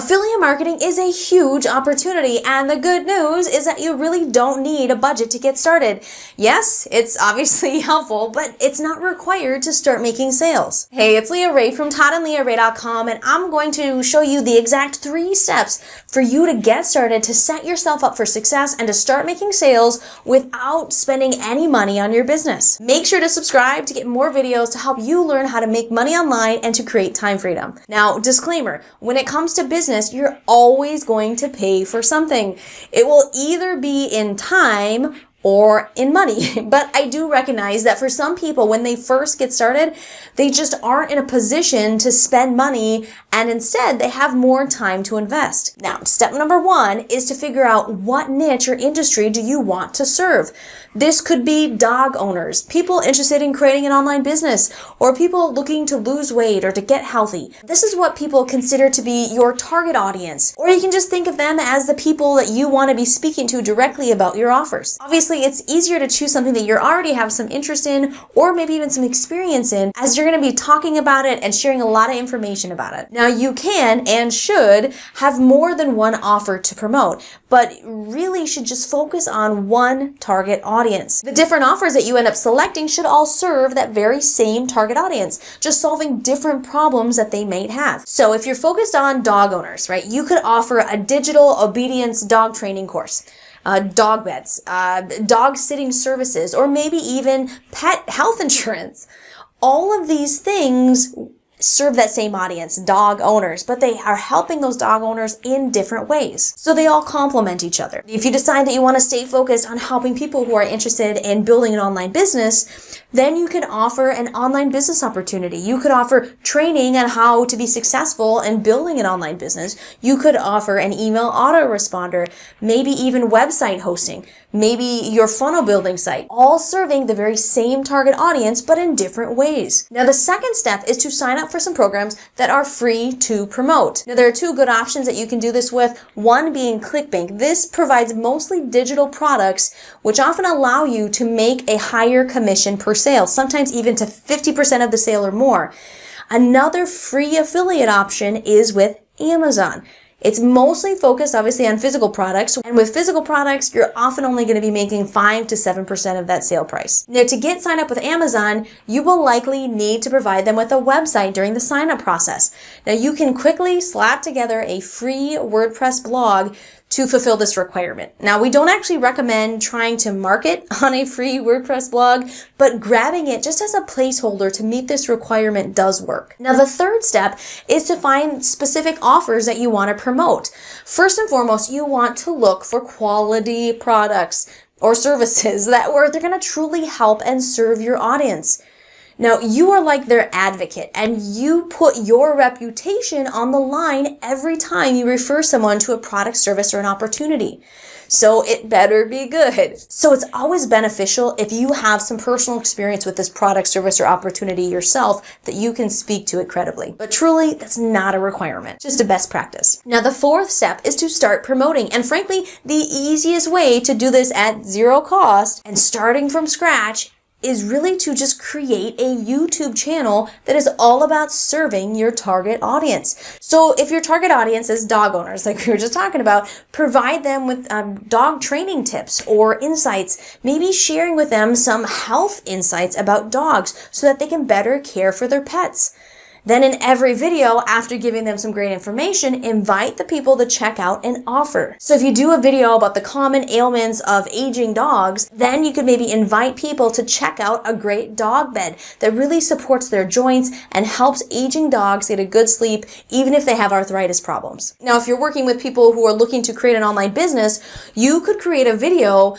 Affiliate marketing is a huge opportunity, and the good news is that you really don't need a budget to get started. Yes, it's obviously helpful, but it's not required to start making sales. Hey, it's Leah Rae from ToddandLeahRae.com, and I'm going to show you the exact 3 steps for you to get started, to set yourself up for success, and to start making sales without spending any money on your business. Make sure to subscribe to get more videos to help you learn how to make money online and to create time freedom. Now, disclaimer, when it comes to business, you're always going to pay for something. It will either be in time or in money. But I do recognize that for some people, when they first get started, they just aren't in a position to spend money, and instead they have more time to invest. Now, step number 1 is to figure out what niche or industry do you want to serve. This could be dog owners, people interested in creating an online business, or people looking to lose weight or to get healthy. This is what people consider to be your target audience. Or you can just think of them as the people that you want to be speaking to directly about your offers. Obviously, it's easier to choose something that you already have some interest in, or maybe even some experience in, as you're going to be talking about it and sharing a lot of information about it. Now, you can and should have more than one offer to promote, but really should just focus on one target audience. The different offers that you end up selecting should all serve that very same target audience, just solving different problems that they may have. So if you're focused on dog owners, right, you could offer a digital obedience dog training course, dog beds, dog sitting services, or maybe even pet health insurance. All of these things serve that same audience, dog owners, but they are helping those dog owners in different ways. So they all complement each other. If you decide that you want to stay focused on helping people who are interested in building an online business, then you can offer an online business opportunity. You could offer training on how to be successful in building an online business. You could offer an email autoresponder, maybe even website hosting, maybe your funnel building site, all serving the very same target audience, but in different ways. Now, the second step is to sign up for some programs that are free to promote. Now, there are 2 good options that you can do this with, one being ClickBank. This provides mostly digital products, which often allow you to make a higher commission per sale, sometimes even to 50% of the sale or more. Another free affiliate option is with Amazon. It's mostly focused, obviously, on physical products. And with physical products, you're often only going to be making 5 to 7% of that sale price. Now, to get signed up with Amazon, you will likely need to provide them with a website during the sign-up process. Now, you can quickly slap together a free WordPress blog to fulfill this requirement. Now, we don't actually recommend trying to market on a free WordPress blog, but grabbing it just as a placeholder to meet this requirement does work. Now, the third step is to find specific offers that you want to promote. First and foremost, you want to look for quality products or services that they're going to truly help and serve your audience. Now, you are like their advocate, and you put your reputation on the line every time you refer someone to a product, service, or an opportunity. So it better be good. So it's always beneficial if you have some personal experience with this product, service, or opportunity yourself that you can speak to it credibly. But truly, that's not a requirement, just a best practice. Now, the fourth step is to start promoting. And frankly, the easiest way to do this at 0 cost and starting from scratch is really to just create a YouTube channel that is all about serving your target audience. So if your target audience is dog owners, like we were just talking about, provide them with dog training tips or insights, maybe sharing with them some health insights about dogs so that they can better care for their pets. Then in every video, after giving them some great information, invite the people to check out an offer. So if you do a video about the common ailments of aging dogs, then you could maybe invite people to check out a great dog bed that really supports their joints and helps aging dogs get a good sleep, even if they have arthritis problems. Now, if you're working with people who are looking to create an online business, you could create a video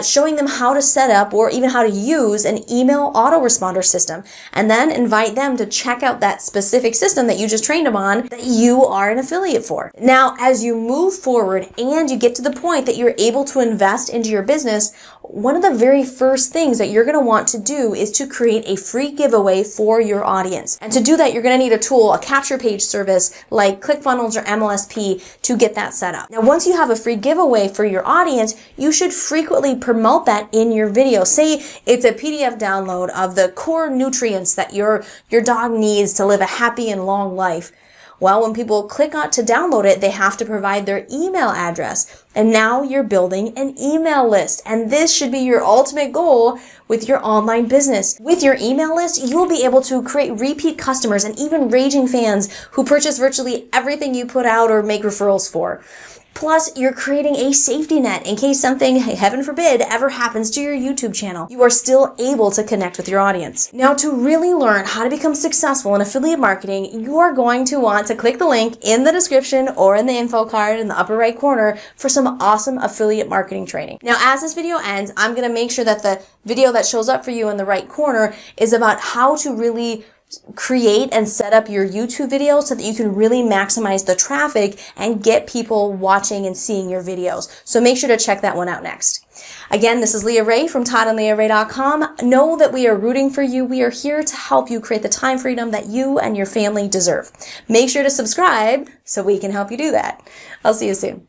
showing them how to set up or even how to use an email autoresponder system, and then invite them to check out that specific system that you just trained them on that you are an affiliate for. Now, as you move forward and you get to the point that you're able to invest into your business, one of the very first things that you're going to want to do is to create a free giveaway for your audience. And to do that, you're going to need a tool, a capture page service like ClickFunnels or MLSP to get that set up. Now, once you have a free giveaway for your audience, you should frequently promote that in your video. Say it's a PDF download of the core nutrients that your dog needs to live a happy and long life. Well, when people click on to download it, they have to provide their email address. And now you're building an email list. And this should be your ultimate goal with your online business. With your email list, you'll be able to create repeat customers and even raging fans who purchase virtually everything you put out or make referrals for. Plus, you're creating a safety net in case something, heaven forbid, ever happens to your YouTube channel. You are still able to connect with your audience. Now, to really learn how to become successful in affiliate marketing, you are going to want to click the link in the description or in the info card in the upper right corner for some awesome affiliate marketing training. Now, as this video ends, I'm going to make sure that the video that shows up for you in the right corner is about how to really create and set up your YouTube videos so that you can really maximize the traffic and get people watching and seeing your videos. So make sure to check that one out next. Again, this is Leah Ray from ToddandLeahRay.com. Know that we are rooting for you. We are here to help you create the time freedom that you and your family deserve. Make sure to subscribe so we can help you do that. I'll see you soon.